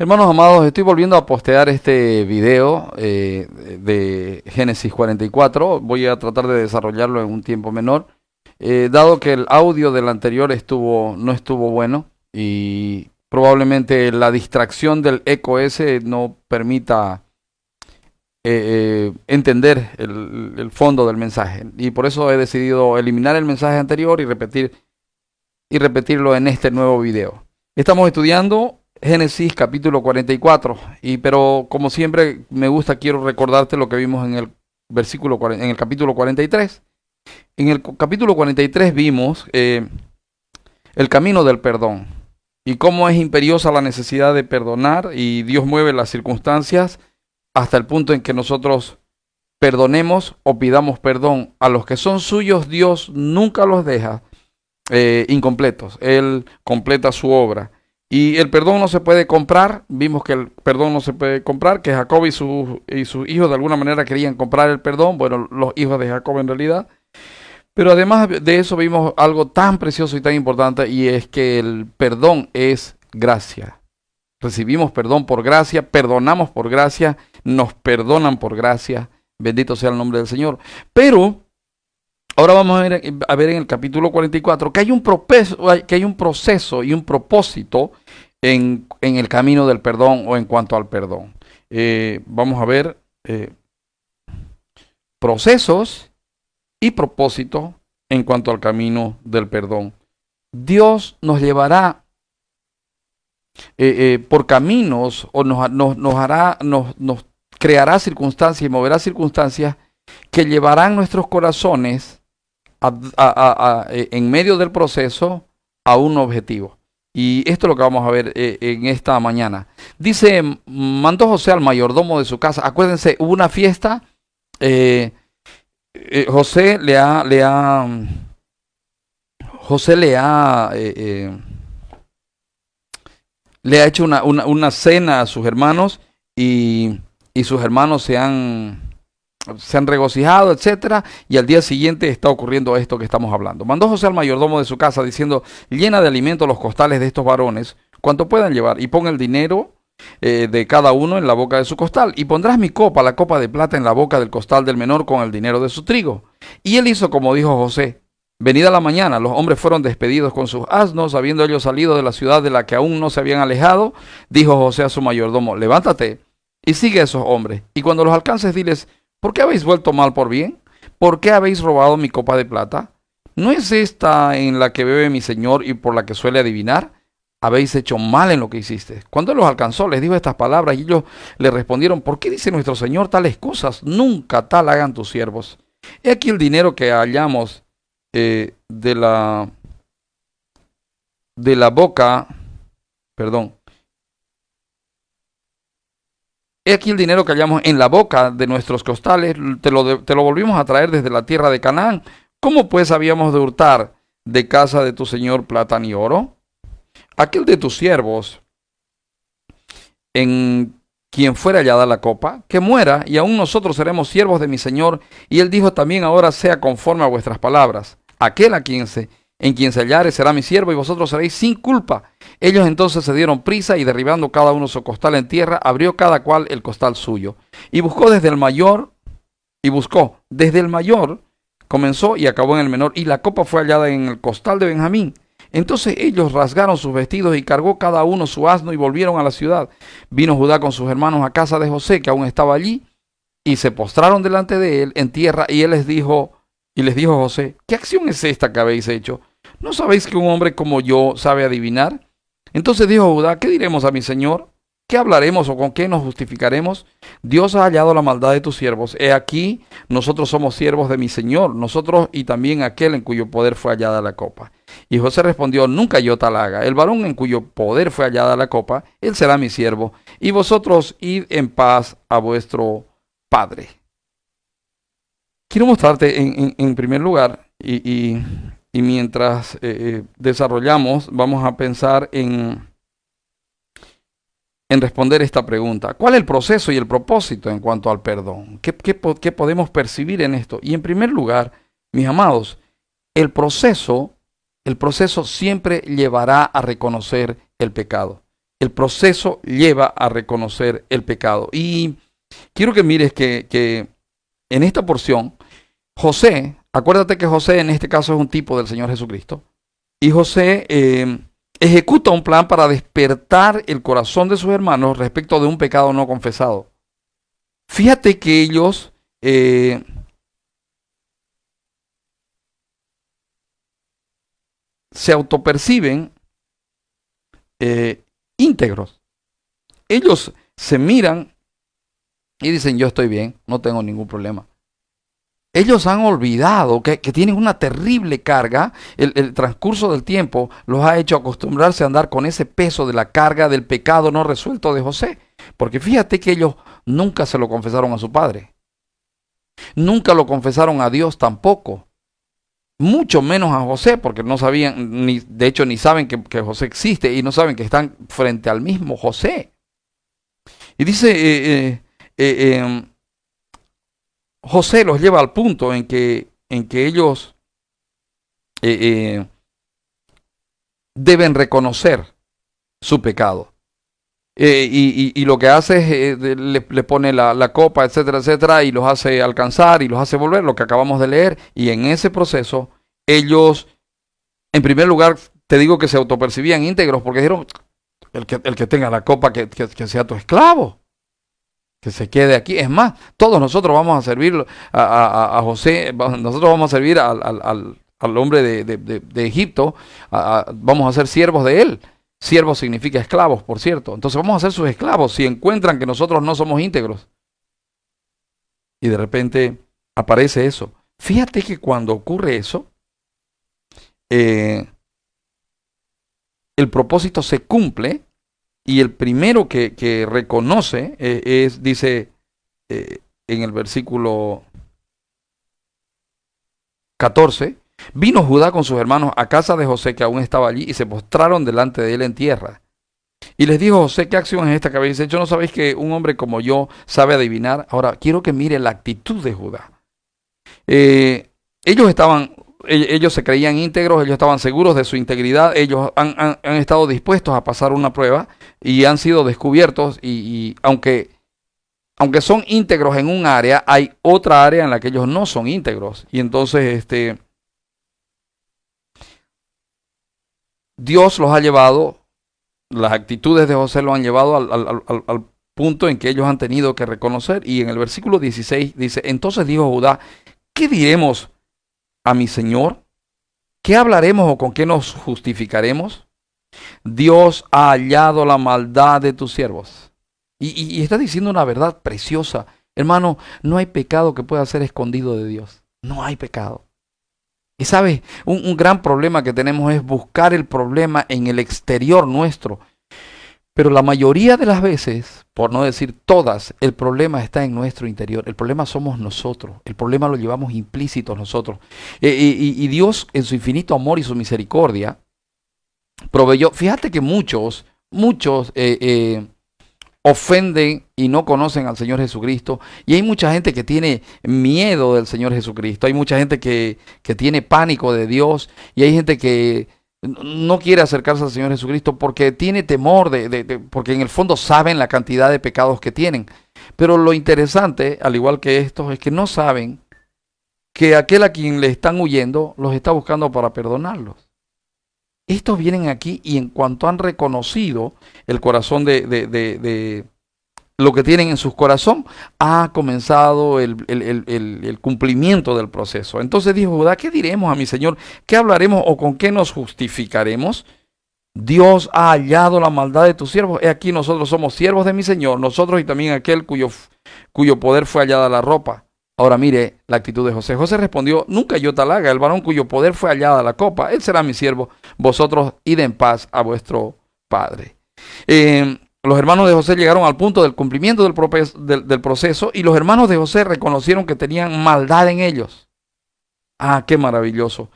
Hermanos amados, estoy volviendo a postear este video de Génesis 44. Voy a tratar de desarrollarlo en un tiempo menor, dado que el audio del anterior no estuvo bueno y probablemente la distracción del eco ese no permita entender el fondo del mensaje. Y por eso he decidido eliminar el mensaje anterior y repetirlo en este nuevo video. Estamos estudiando Génesis capítulo 44, pero como siempre me gusta, quiero recordarte lo que vimos en el en el capítulo 43. En el capítulo 43 vimos el camino del perdón y cómo es imperiosa la necesidad de perdonar, y Dios mueve las circunstancias hasta el punto en que nosotros perdonemos o pidamos perdón. A los que son suyos, Dios nunca los deja incompletos. Él completa su obra. Y el perdón no se puede comprar. Vimos que el perdón no se puede comprar, que Jacob y sus hijos de alguna manera querían comprar el perdón. Bueno, los hijos de Jacob en realidad. Pero además de eso vimos algo tan precioso y tan importante, y es que el perdón es gracia. Recibimos perdón por gracia, perdonamos por gracia, nos perdonan por gracia. Bendito sea el nombre del Señor. Pero ahora vamos a ver en el capítulo 44 que hay un proceso y un propósito en el camino del perdón o en cuanto al perdón. Vamos a ver procesos y propósito en cuanto al camino del perdón. Dios nos llevará por caminos, o nos creará circunstancias y moverá circunstancias que llevarán nuestros corazones en medio del proceso a un objetivo. Y esto es lo que vamos a ver en esta mañana. Dice, mandó José al mayordomo de su casa. Acuérdense, hubo una fiesta. José le ha hecho una cena a sus hermanos, y sus hermanos se han regocijado, etcétera, y al día siguiente está ocurriendo esto que estamos hablando. Mandó José al mayordomo de su casa diciendo, llena de alimento los costales de estos varones, cuanto puedan llevar, y pon el dinero de cada uno en la boca de su costal, y pondrás mi copa, la copa de plata, en la boca del costal del menor con el dinero de su trigo. Y él hizo como dijo José. Venida la mañana, los hombres fueron despedidos con sus asnos. Habiendo ellos salido de la ciudad de la que aún no se habían alejado, dijo José a su mayordomo, levántate y sigue a esos hombres, y cuando los alcances diles, ¿por qué habéis vuelto mal por bien? ¿Por qué habéis robado mi copa de plata? ¿No es esta en la que bebe mi señor y por la que suele adivinar? Habéis hecho mal en lo que hiciste. Cuando él los alcanzó, les dijo estas palabras, y ellos le respondieron, ¿por qué dice nuestro señor tales cosas? Nunca tal hagan tus siervos. He aquí el dinero que hallamos de la boca, perdón, he aquí el dinero que hallamos en la boca de nuestros costales, te lo volvimos a traer desde la tierra de Canaán. ¿Cómo pues habíamos de hurtar de casa de tu señor plata ni oro? Aquel de tus siervos, en quien fuera hallada la copa, que muera, y aún nosotros seremos siervos de mi señor. Y él dijo también, ahora sea conforme a vuestras palabras. Aquel en quien se hallare será mi siervo, y vosotros seréis sin culpa. Ellos entonces se dieron prisa, y derribando cada uno su costal en tierra, abrió cada cual el costal suyo. Y buscó desde el mayor, comenzó y acabó en el menor, y la copa fue hallada en el costal de Benjamín. Entonces ellos rasgaron sus vestidos, y cargó cada uno su asno, y volvieron a la ciudad. Vino Judá con sus hermanos a casa de José, que aún estaba allí, y se postraron delante de él en tierra, y él les dijo José, ¿qué acción es esta que habéis hecho? ¿No sabéis que un hombre como yo sabe adivinar? Entonces dijo Judá, ¿qué diremos a mi señor? ¿Qué hablaremos o con qué nos justificaremos? Dios ha hallado la maldad de tus siervos. He aquí, nosotros somos siervos de mi señor, nosotros y también aquel en cuyo poder fue hallada la copa. Y José respondió, nunca yo tal haga. El varón en cuyo poder fue hallada la copa, él será mi siervo, y vosotros id en paz a vuestro padre. Quiero mostrarte en primer lugar, y mientras desarrollamos, vamos a pensar en responder esta pregunta. ¿Cuál es el proceso y el propósito en cuanto al perdón? ¿Qué podemos percibir en esto? Y en primer lugar, mis amados, el proceso siempre llevará a reconocer el pecado. El proceso lleva a reconocer el pecado. Y quiero que mires que en esta porción, José, acuérdate que José en este caso es un tipo del Señor Jesucristo, y José ejecuta un plan para despertar el corazón de sus hermanos respecto de un pecado no confesado. Fíjate que ellos se autoperciben íntegros. Ellos se miran y dicen, yo estoy bien, no tengo ningún problema. Ellos han olvidado que tienen una terrible carga. El transcurso del tiempo los ha hecho acostumbrarse a andar con ese peso de la carga del pecado no resuelto de José. Porque fíjate que ellos nunca se lo confesaron a su padre. Nunca lo confesaron a Dios tampoco. Mucho menos a José, porque no sabían, de hecho ni saben que José existe y no saben que están frente al mismo José. Y dice, José los lleva al punto en que ellos deben reconocer su pecado. Y lo que hace es, le pone la copa, etcétera, etcétera, y los hace alcanzar y los hace volver, lo que acabamos de leer. Y en ese proceso, ellos, en primer lugar, te digo que se autopercibían íntegros, porque dijeron, el que tenga la copa, que sea tu esclavo, que se quede aquí. Es más, todos nosotros vamos a servir a José, nosotros vamos a servir al hombre de Egipto, vamos a ser siervos de él. Siervos significa esclavos, por cierto. Entonces vamos a ser sus esclavos si encuentran que nosotros no somos íntegros. Y de repente aparece eso. Fíjate que cuando ocurre eso, el propósito se cumple y el primero que reconoce dice en el versículo 14, vino Judá con sus hermanos a casa de José, que aún estaba allí, y se postraron delante de él en tierra. Y les dijo José, ¿qué acción es esta que habéis hecho? ¿No sabéis que un hombre como yo sabe adivinar? Ahora, quiero que mire la actitud de Judá. Ellos se creían íntegros, ellos estaban seguros de su integridad, ellos han estado dispuestos a pasar una prueba y han sido descubiertos y aunque son íntegros en un área, hay otra área en la que ellos no son íntegros. Y entonces Dios los ha llevado, las actitudes de José lo han llevado al punto en que ellos han tenido que reconocer. Y en el versículo 16 dice, entonces dijo Judá, ¿qué diremos a mi señor? ¿Qué hablaremos o con qué nos justificaremos? Dios ha hallado la maldad de tus siervos. Y está diciendo una verdad preciosa. Hermano, no hay pecado que pueda ser escondido de Dios. No hay pecado. Y sabes, un gran problema que tenemos es buscar el problema en el exterior nuestro. Pero la mayoría de las veces, por no decir todas, el problema está en nuestro interior. El problema somos nosotros. El problema lo llevamos implícito nosotros. Y Dios, en su infinito amor y su misericordia, proveyó. Fíjate que muchos ofenden y no conocen al Señor Jesucristo. Y hay mucha gente que tiene miedo del Señor Jesucristo. Hay mucha gente que tiene pánico de Dios. Y hay gente que no quiere acercarse al Señor Jesucristo porque tiene temor porque en el fondo saben la cantidad de pecados que tienen. Pero lo interesante, al igual que estos, es que no saben que aquel a quien le están huyendo los está buscando para perdonarlos. Estos vienen aquí y en cuanto han reconocido el corazón de lo que tienen en su corazón, ha comenzado el cumplimiento del proceso. Entonces dijo Judá, ¿qué diremos a mi Señor? ¿Qué hablaremos o con qué nos justificaremos? Dios ha hallado la maldad de tus siervos. He aquí nosotros somos siervos de mi Señor, nosotros y también aquel cuyo poder fue hallada la ropa. Ahora mire la actitud de José. José respondió, nunca yo tal haga, el varón cuyo poder fue hallada la copa, él será mi siervo, vosotros id en paz a vuestro padre. Los hermanos de José llegaron al punto del cumplimiento del proceso y los hermanos de José reconocieron que tenían maldad en ellos. Ah, qué maravilloso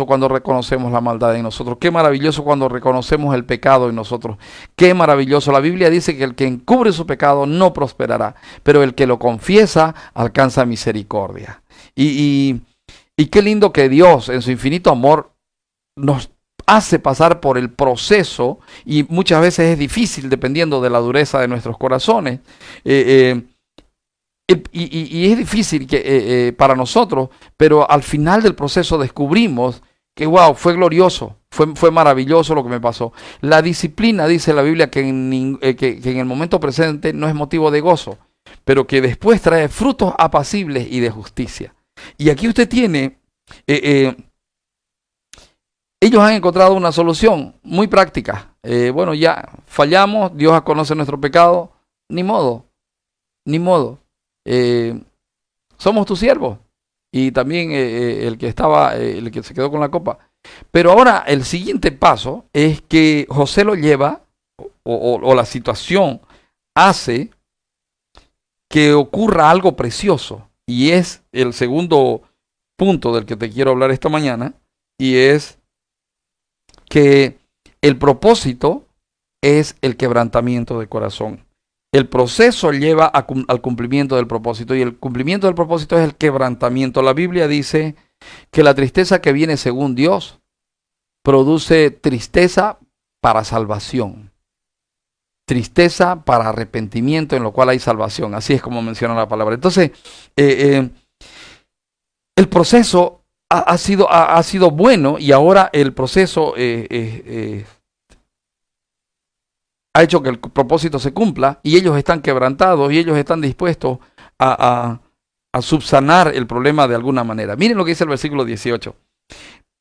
cuando reconocemos la maldad en nosotros, qué maravilloso cuando reconocemos el pecado en nosotros, qué maravilloso. La Biblia dice que el que encubre su pecado no prosperará, pero el que lo confiesa alcanza misericordia. Y qué lindo que Dios en su infinito amor nos hace pasar por el proceso, y muchas veces es difícil dependiendo de la dureza de nuestros corazones. Y es difícil para nosotros, pero al final del proceso descubrimos que, wow, fue glorioso, fue maravilloso lo que me pasó. La disciplina, dice la Biblia, que que en el momento presente no es motivo de gozo, pero que después trae frutos apacibles y de justicia. Y aquí usted tiene, ellos han encontrado una solución muy práctica. Bueno, ya fallamos, Dios conoce nuestro pecado, ni modo, ni modo. Somos tus siervos. Y también el que se quedó con la copa. Pero ahora el siguiente paso es que José lo lleva, o la situación hace que ocurra algo precioso. Y es el segundo punto del que te quiero hablar esta mañana. Y es que el propósito es el quebrantamiento de corazón. El proceso lleva al cumplimiento del propósito, y el cumplimiento del propósito es el quebrantamiento. La Biblia dice que la tristeza que viene según Dios produce tristeza para salvación, tristeza para arrepentimiento, en lo cual hay salvación. Así es como menciona la palabra. Entonces, el proceso ha sido bueno, y ahora el proceso ha hecho que el propósito se cumpla, y ellos están quebrantados y ellos están dispuestos a subsanar el problema de alguna manera. Miren lo que dice el versículo 18.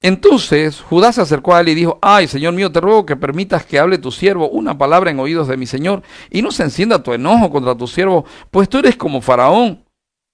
Entonces Judá se acercó a él y dijo: ay, Señor mío, te ruego que permitas que hable tu siervo una palabra en oídos de mi Señor, y no se encienda tu enojo contra tu siervo, pues tú eres como Faraón.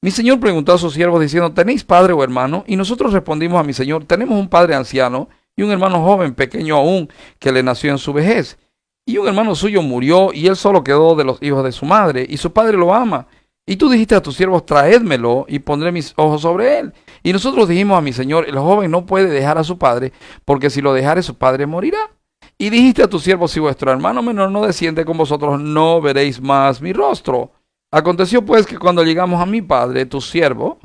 Mi Señor preguntó a sus siervos diciendo: ¿tenéis padre o hermano? Y nosotros respondimos a mi Señor: tenemos un padre anciano y un hermano joven, pequeño aún, que le nació en su vejez. Y un hermano suyo murió, y él solo quedó de los hijos de su madre, y su padre lo ama. Y tú dijiste a tus siervos: traédmelo, y pondré mis ojos sobre él. Y nosotros dijimos a mi Señor: el joven no puede dejar a su padre, porque si lo dejare su padre morirá. Y dijiste a tus siervos: si vuestro hermano menor no desciende con vosotros, no veréis más mi rostro. Aconteció pues que cuando llegamos a mi padre, tu siervo,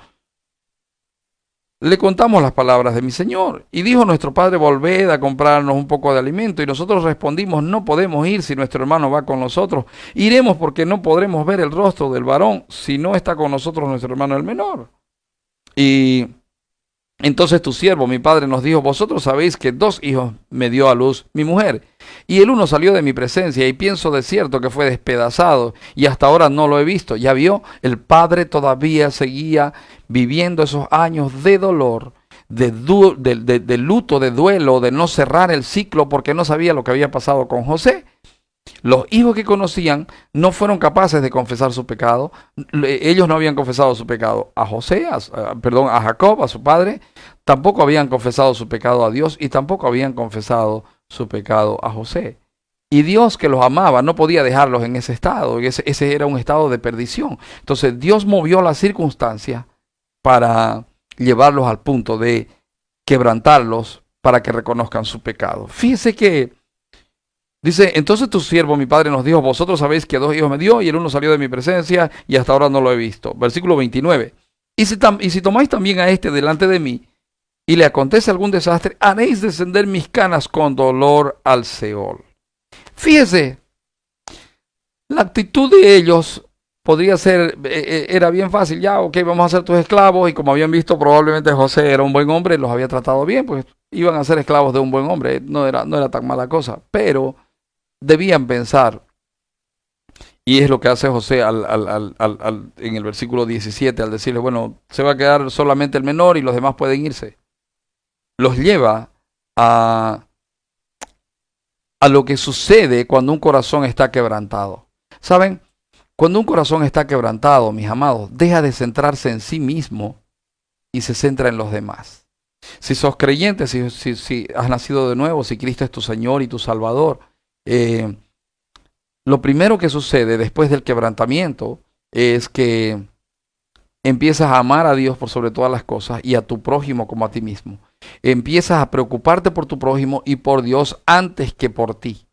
le contamos las palabras de mi Señor. Y dijo nuestro padre: volved a comprarnos un poco de alimento. Y nosotros respondimos: no podemos ir si nuestro hermano va con nosotros. Iremos porque no podremos ver el rostro del varón si no está con nosotros nuestro hermano el menor. Y entonces tu siervo, mi padre, nos dijo: vosotros sabéis que 2 hijos me dio a luz mi mujer, y el uno salió de mi presencia, y pienso de cierto que fue despedazado, y hasta ahora no lo he visto. Ya vio, el padre todavía seguía viviendo esos años de dolor, de luto, de duelo, de no cerrar el ciclo, porque no sabía lo que había pasado con José. Los hijos que conocían no fueron capaces de confesar su pecado. Ellos no habían confesado su pecado a José, a Jacob, a su padre. Tampoco habían confesado su pecado a Dios, y tampoco habían confesado su pecado a José. Y Dios, que los amaba, no podía dejarlos en ese estado. Y ese era un estado de perdición. Entonces Dios movió las circunstancias para llevarlos al punto de quebrantarlos para que reconozcan su pecado. Fíjese que dice: entonces tu siervo, mi padre, nos dijo: vosotros sabéis que 2 hijos me dio, y el uno salió de mi presencia, y hasta ahora no lo he visto. Versículo 29. Y si tomáis también a este delante de mí, y le acontece algún desastre, haréis descender mis canas con dolor al Seol. Fíjese, la actitud de ellos podría ser, era bien fácil. Ya, ok, vamos a ser tus esclavos. Y como habían visto, probablemente José era un buen hombre, los había tratado bien, pues iban a ser esclavos de un buen hombre. No era tan mala cosa. Pero debían pensar, y es lo que hace José en el versículo 17, al decirle: bueno, se va a quedar solamente el menor y los demás pueden irse. Los lleva a lo que sucede cuando un corazón está quebrantado. ¿Saben? Cuando un corazón está quebrantado, mis amados, deja de centrarse en sí mismo y se centra en los demás. Si sos creyente, si has nacido de nuevo, si Cristo es tu Señor y tu Salvador, lo primero que sucede después del quebrantamiento es que empiezas a amar a Dios por sobre todas las cosas, y a tu prójimo como a ti mismo. Empiezas a preocuparte por tu prójimo y por Dios antes que por ti.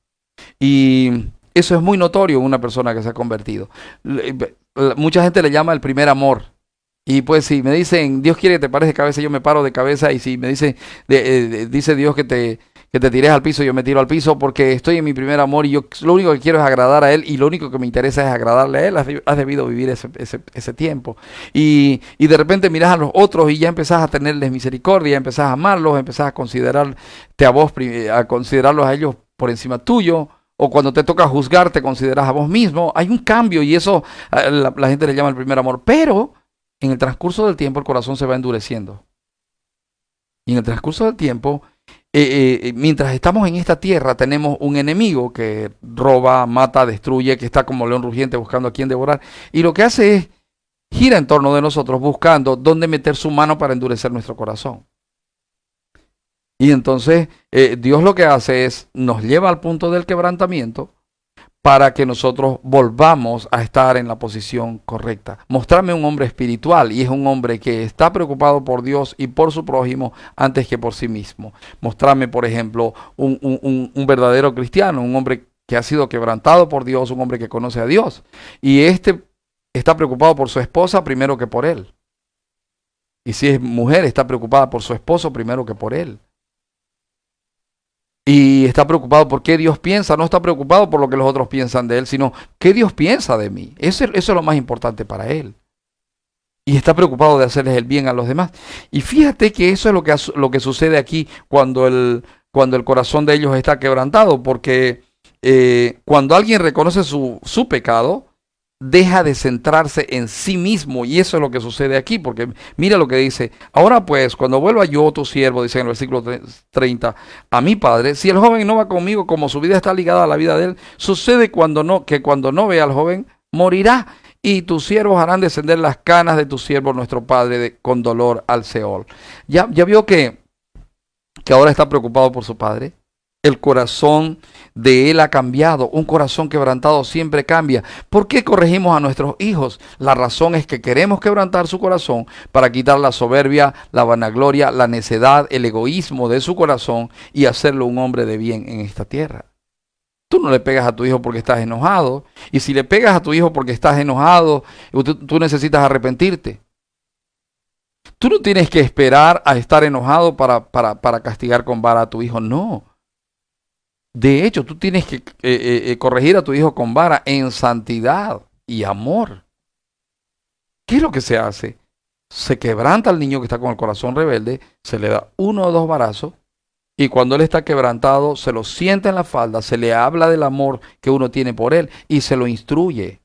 Y eso es muy notorio en una persona que se ha convertido. Mucha gente le llama el primer amor. Y pues si me dicen: Dios quiere que te pares de cabeza, yo me paro de cabeza. Y si me dicen, dice Dios que que te tires al piso, yo me tiro al piso porque estoy en mi primer amor y yo lo único que quiero es agradar a Él y lo único que me interesa es agradarle a Él. Has debido vivir ese tiempo. Y de repente miras a los otros y ya empezás a tenerles misericordia, empezás a amarlos, empezás a considerarte a vos, a considerarlos a ellos por encima tuyo. O cuando te toca juzgar, te consideras a vos mismo. Hay un cambio y eso la gente le llama el primer amor. Pero en el transcurso del tiempo el corazón se va endureciendo. Y en el transcurso del tiempo, mientras estamos en esta tierra, tenemos un enemigo que roba, mata, destruye, que está como león rugiente buscando a quien devorar. Y lo que hace es gira en torno de nosotros buscando dónde meter su mano para endurecer nuestro corazón. Y entonces Dios lo que hace es nos lleva al punto del quebrantamiento para que nosotros volvamos a estar en la posición correcta. Mostrarme un hombre espiritual y es un hombre que está preocupado por Dios y por su prójimo antes que por sí mismo. Mostrarme, por ejemplo, un verdadero cristiano, un hombre que ha sido quebrantado por Dios, un hombre que conoce a Dios. Y este está preocupado por su esposa primero que por él. Y si es mujer, está preocupada por su esposo primero que por él. Y está preocupado por qué Dios piensa, no está preocupado por lo que los otros piensan de él, sino qué Dios piensa de mí. Eso es lo más importante para él. Y está preocupado de hacerles el bien a los demás. Y fíjate que eso es lo que sucede aquí cuando el corazón de ellos está quebrantado, porque cuando alguien reconoce su pecado, deja de centrarse en sí mismo, y eso es lo que sucede aquí, porque mira lo que dice: ahora pues, cuando vuelva yo, tu siervo, dice en el versículo 30, a mi padre, si el joven no va conmigo, como su vida está ligada a la vida de él, sucede que cuando no vea al joven, morirá, y tus siervos harán descender las canas de tu siervo, nuestro padre, con dolor al Seol. Ya vio que ahora está preocupado por su padre. El corazón de él ha cambiado. Un corazón quebrantado siempre cambia. ¿Por qué corregimos a nuestros hijos? La razón es que queremos quebrantar su corazón para quitar la soberbia, la vanagloria, la necedad, el egoísmo de su corazón y hacerlo un hombre de bien en esta tierra. Tú no le pegas a tu hijo porque estás enojado. Y si le pegas a tu hijo porque estás enojado, tú necesitas arrepentirte. Tú no tienes que esperar a estar enojado para castigar con vara a tu hijo. No. De hecho, tú tienes que corregir a tu hijo con vara en santidad y amor. ¿Qué es lo que se hace? Se quebranta al niño que está con el corazón rebelde, se le da 1 o 2 varazos, y cuando él está quebrantado, se lo sienta en la falda, se le habla del amor que uno tiene por él y se lo instruye.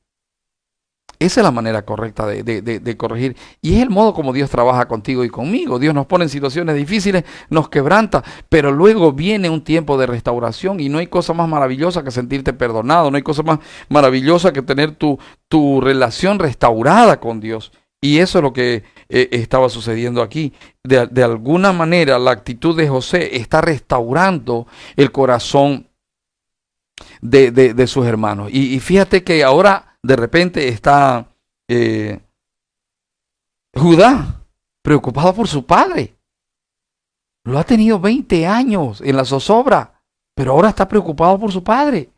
Esa es la manera correcta de corregir. Y es el modo como Dios trabaja contigo y conmigo. Dios nos pone en situaciones difíciles, nos quebranta, pero luego viene un tiempo de restauración y no hay cosa más maravillosa que sentirte perdonado. No hay cosa más maravillosa que tener tu relación restaurada con Dios. Y eso es lo que estaba sucediendo aquí. De alguna manera, la actitud de José está restaurando el corazón de sus hermanos. Y fíjate que ahora de repente está Judá preocupado por su padre. Lo ha tenido 20 años en la zozobra, pero ahora está preocupado por su padre.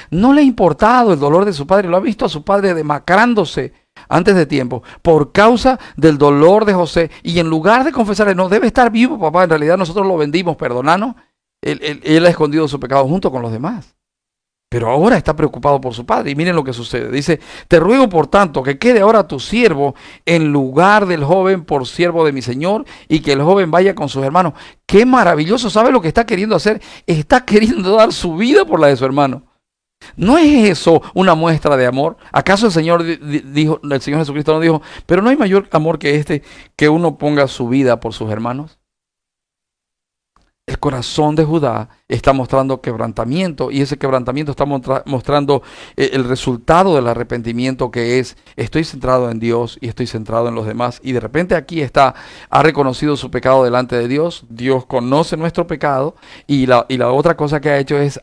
No le ha importado el dolor de su padre, lo ha visto a su padre demacrándose antes de tiempo por causa del dolor de José. Y en lugar de confesarle: no, debe estar vivo, papá, en realidad nosotros lo vendimos, perdonanos, él ha escondido su pecado junto con los demás. Pero ahora está preocupado por su padre. Y miren lo que sucede. Dice: te ruego por tanto que quede ahora tu siervo en lugar del joven por siervo de mi señor, y que el joven vaya con sus hermanos. Qué maravilloso. ¿Sabe lo que está queriendo hacer? Está queriendo dar su vida por la de su hermano. ¿No es eso una muestra de amor? ¿Acaso el Señor Jesucristo no dijo: pero no hay mayor amor que este, que uno ponga su vida por sus hermanos? El corazón de Judá está mostrando quebrantamiento, y ese quebrantamiento está mostrando el resultado del arrepentimiento, que es: estoy centrado en Dios y estoy centrado en los demás. Y de repente aquí ha reconocido su pecado delante de Dios. Dios conoce nuestro pecado, y la otra cosa que ha hecho es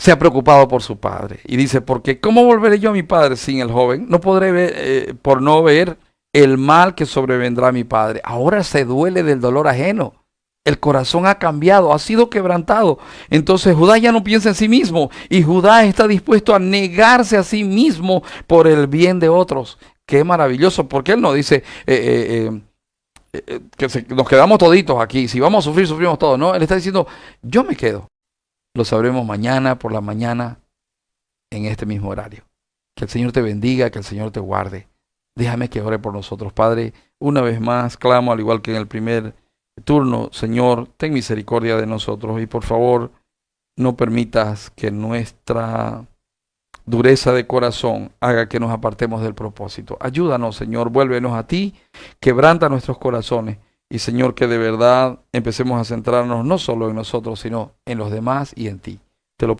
se ha preocupado por su padre. Y dice: porque ¿cómo volveré yo a mi padre sin el joven? No podré ver, por no ver el mal que sobrevendrá a mi padre. Ahora se duele del dolor ajeno. El corazón ha cambiado, ha sido quebrantado. Entonces Judá ya no piensa en sí mismo, y Judá está dispuesto a negarse a sí mismo por el bien de otros. Qué maravilloso, porque él no dice: nos quedamos toditos aquí. Si vamos a sufrir, sufrimos todos. No, Él está diciendo, yo me quedo. Lo sabremos mañana por la mañana en este mismo horario. Que el Señor te bendiga, que el Señor te guarde. Déjame que ore por nosotros. Padre, una vez más clamo, al igual que en el primer turno, Señor, ten misericordia de nosotros y por favor no permitas que nuestra dureza de corazón haga que nos apartemos del propósito. Ayúdanos, Señor, vuélvenos a ti, quebranta nuestros corazones y, Señor, que de verdad empecemos a centrarnos no solo en nosotros, sino en los demás y en ti. Te lo